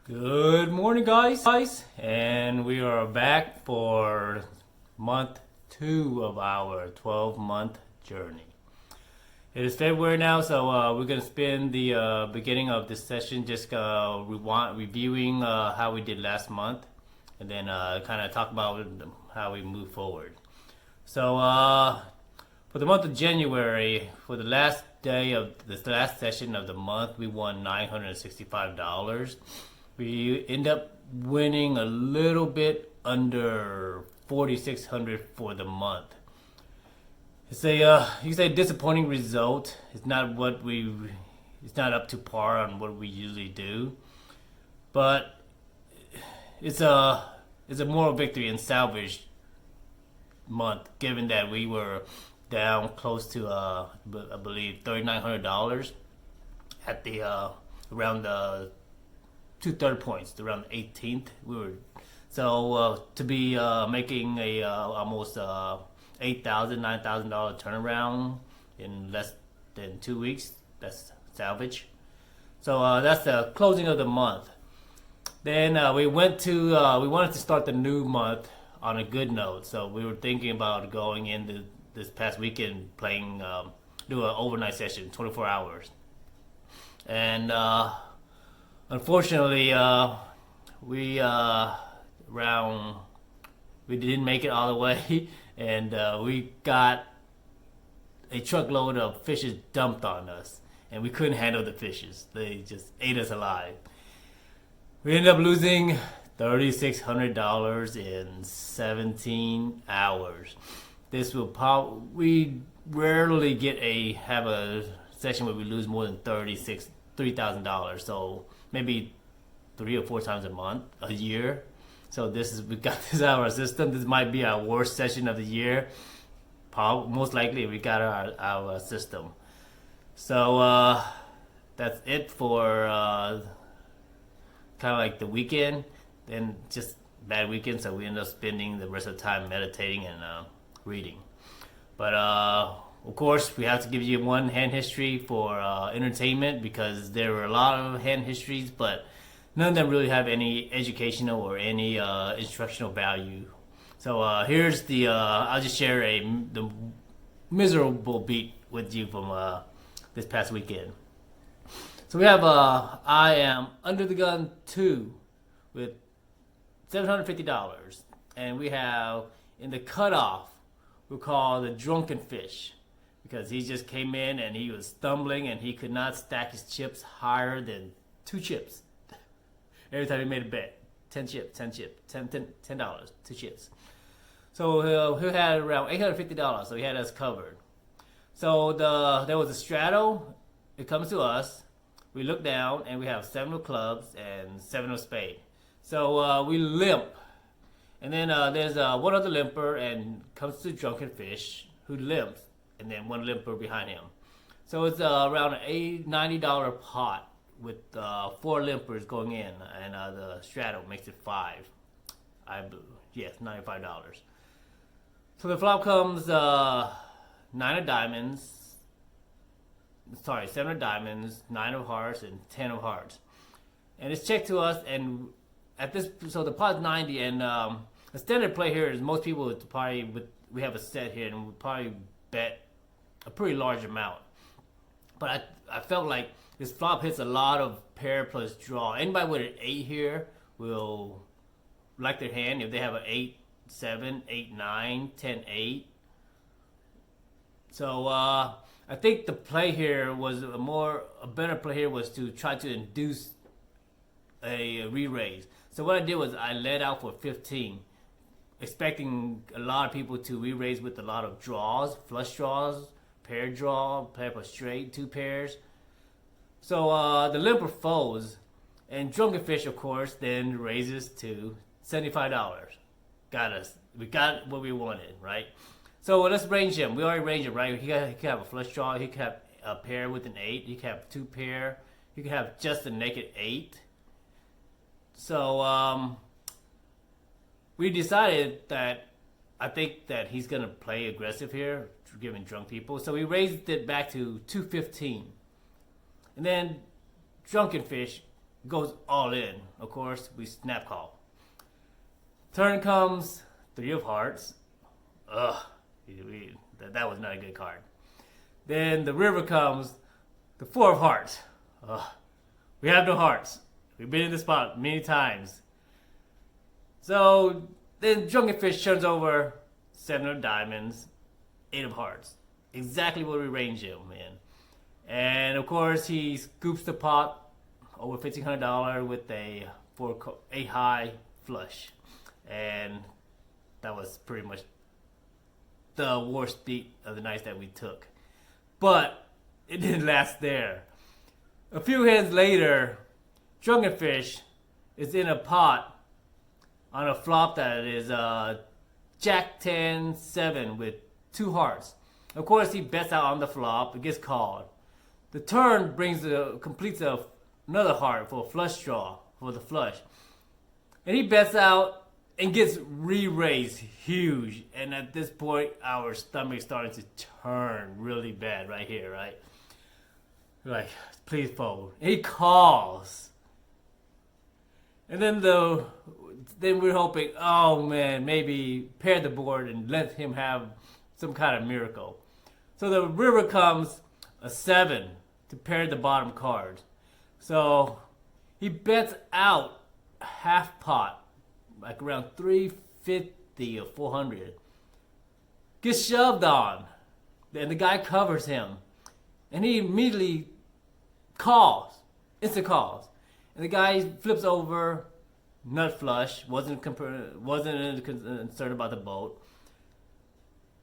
Good morning, guys, and we are back for month 2 of our 12-month journey. It is February now, so we're going to spend the beginning of this session just reviewing how we did last month, and then kind of talk about how we move forward. So for the month of January, for the last day of this last session of the month, we won $965. We end up winning a little bit under $4,600 for the month. It's a you can say disappointing result. It's not up to par on what we usually do, but it's a moral victory in salvage month, given that we were down close to I believe $3,900 at the around the 2/3 points, around the 18th. We were to be making a almost $8,000, $9,000 turnaround in less than 2 weeks. That's salvage. So that's the closing of the month. Then we wanted to start the new month on a good note. So we were thinking about going into this past weekend playing, do an overnight session, 24 hours, and unfortunately, we didn't make it all the way, and we got a truckload of fishes dumped on us, and we couldn't handle the fishes. They just ate us alive. We ended up losing $3,600 in 17 hours. We rarely have a session where we lose more than $3,000. So maybe 3 or 4 times a year. So we got this out of our system. This might be our worst session of the year. Most likely we got our system. So that's it for kind of like the weekend. Then just bad weekend, so we end up spending the rest of the time meditating and reading. But of course, we have to give you one hand history for entertainment, because there were a lot of hand histories, but none of them really have any educational or any instructional value. So here's I'll just share the miserable beat with you from this past weekend. So we have I am Under the Gun 2 with $750, and we have in the cutoff, we'll call the Drunken Fish, because he just came in and he was stumbling and he could not stack his chips higher than 2 chips. Every time he made a bet, 10 chips, $10, 2 chips. So he had around $850, so he had us covered. So there was a straddle. It comes to us. We look down and we have 7 of clubs and 7 of spade. So we limp. And then there's one other limper, and comes to Drunken Fish, who limps, and then one limper behind him. So it's around an $90 pot with 4 limpers going in, and the straddle makes it 5. $95. So the flop comes 9 of diamonds. Sorry, 7 of diamonds, 9 of hearts, and 10 of hearts. And it's checked to us, and so the pot's 90, and the standard play here is most people would probably, we have a set here, and would probably bet a pretty large amount. But I felt like this flop hits a lot of pair plus draw. Anybody with an 8 here will like their hand if they have an 8-7, 8-9, 10-8. So I think the play here was a better play here was to try to induce a re-raise. So what I did was I led out for 15, expecting a lot of people to re-raise with a lot of draws, flush draws, pair draw, pair plus straight, 2 pairs. So the limper folds, and Drunken Fish, of course, then raises to $75. We got what we wanted, right? So let's range him. We already ranged him, right? He could have a flush draw. He could have a pair with an 8. He could have 2 pair. He could have just a naked 8. So we decided that I think that he's gonna play aggressive here, giving drunk people. So we raised it back to $215, and then Drunken Fish goes all in. Of course, we snap call. Turn comes 3 of hearts. Ugh, that was not a good card. Then the river comes the 4 of hearts. Ugh, we have no hearts. We've been in this spot many times. So then Drunken Fish turns over 7 of diamonds, 8 of hearts. Exactly what we range him in. And of course, he scoops the pot over $1,500 with a high flush. And that was pretty much the worst beat of the nights that we took. But it didn't last there. A few hands later, Drunken Fish is in a pot on a flop that is Jack 10 7 with 2 hearts. Of course, he bets out on the flop. It gets called. The turn completes another heart for a flush draw for the flush, and he bets out and gets re-raised huge. And at this point, our stomach starting to turn really bad right here, right? We're like, please fold. And he calls. And then we're hoping, oh man, maybe pair the board and let him have some kind of miracle. So the river comes a 7 to pair the bottom card. So he bets out half pot, like around 350 or 400. Gets shoved on, and the guy covers him, and he immediately instant calls, and the guy flips over, nut flush, wasn't concerned about the boat,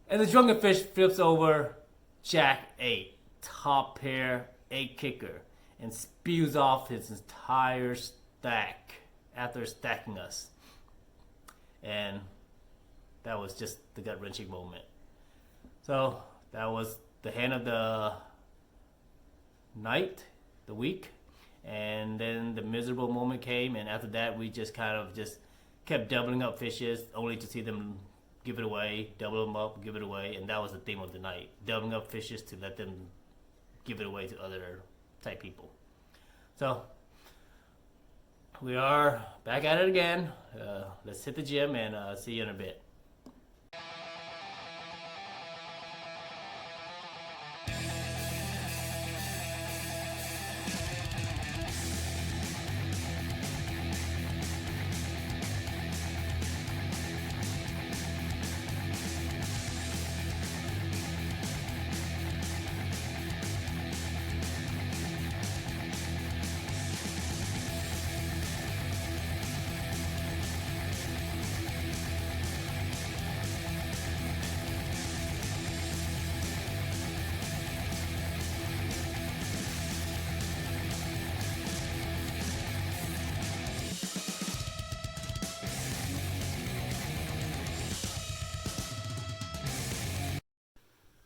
and the Drunken Fish flips over Jack 8, top pair, 8 kicker, and spews off his entire stack after stacking us. And that was just the gut-wrenching moment. So that was the hand of the night, the week, and then the miserable moment came, and after that we just kind of just kept doubling up fishes only to see them give it away, double them up, give it away, and that was the theme of the night. Doubling up fishes to let them give it away to other type people. So we are back at it again. Let's hit the gym and see you in a bit.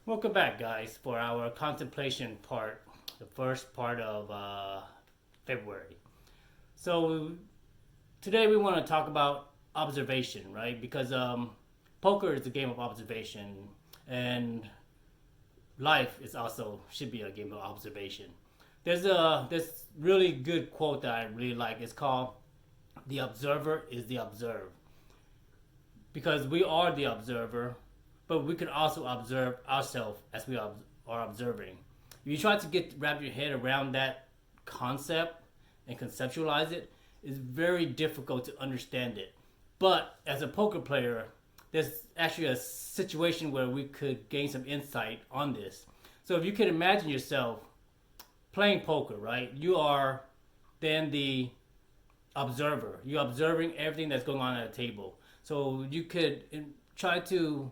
Welcome back, guys, for our contemplation part, the first part of February. So today we want to talk about observation, right? Because poker is a game of observation, and life is also should be a game of observation. There's this really good quote that I really like. It's called "The observer is the observed," because we are the observer, but we can also observe ourselves as we are observing. If you try to wrap your head around that concept and conceptualize it, it's very difficult to understand it. But as a poker player, there's actually a situation where we could gain some insight on this. So if you can imagine yourself playing poker, right? You are then the observer. You're observing everything that's going on at the table. So you could try to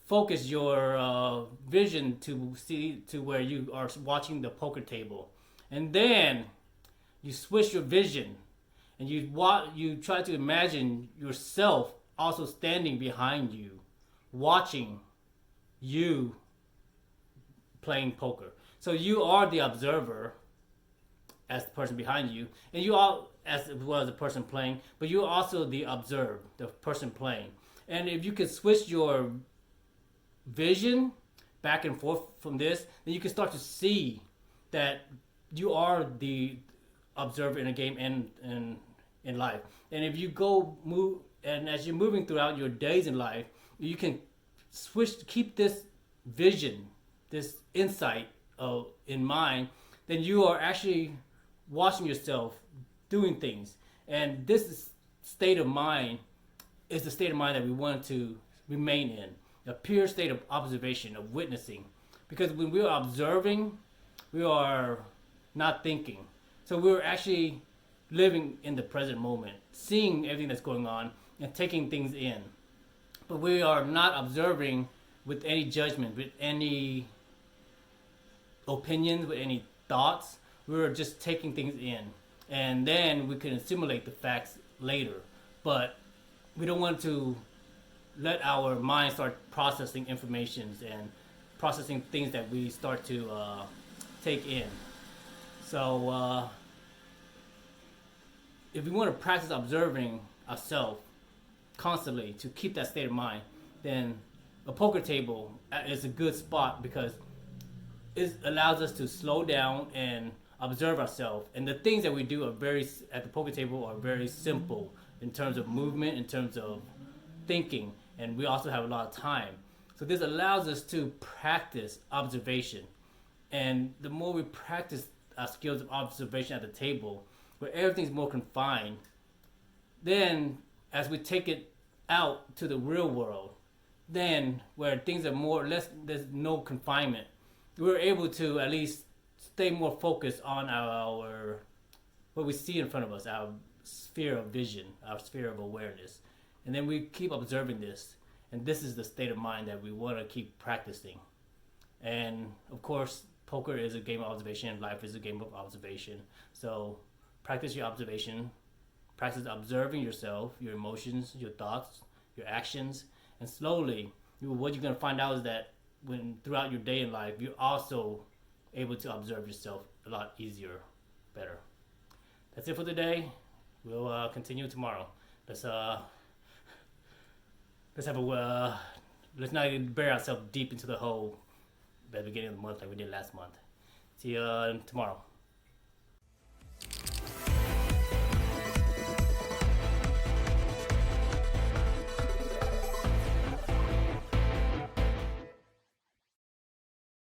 focus your vision to see to where you are watching the poker table, and then you switch your vision, and you try to imagine yourself also standing behind you, watching you playing poker. So you are the observer as the person behind you, and you all as well as the person playing, but you're also the observed, the person playing. And if you could switch your vision back and forth from this, then you can start to see that you are the observe in a game and in life. And if you go move, and as you're moving throughout your days in life, you can keep this vision, this insight in mind. Then you are actually watching yourself doing things, and this state of mind is the state of mind that we want to remain in, a pure state of observation, of witnessing. Because when we are observing, we are not thinking. So we're actually living in the present moment, seeing everything that's going on and taking things in. But we are not observing with any judgment, with any opinions, with any thoughts. We're just taking things in. And then we can assimilate the facts later. But we don't want to let our mind start processing informations and processing things that we start to take in. So if we want to practice observing ourselves constantly to keep that state of mind, then a poker table is a good spot because it allows us to slow down and observe ourselves. And the things that we do at the poker table are very simple in terms of movement, in terms of thinking, and we also have a lot of time. So this allows us to practice observation. And the more we practice our skills of observation at the table, where everything's more confined, then as we take it out to the real world, then where things are more or less, there's no confinement, we're able to at least stay more focused on our what we see in front of us, our sphere of vision, our sphere of awareness. And then we keep observing this. And this is the state of mind that we want to keep practicing. And of course, poker is a game of observation, life is a game of observation. So practice your observation, practice observing yourself, your emotions, your thoughts, your actions, and slowly, what you're going to find out is that when throughout your day in life, you're also able to observe yourself a lot easier, better. That's it for today. We'll continue tomorrow. Let's not bury ourselves deep into the hole at the beginning of the month like we did last month. See you tomorrow.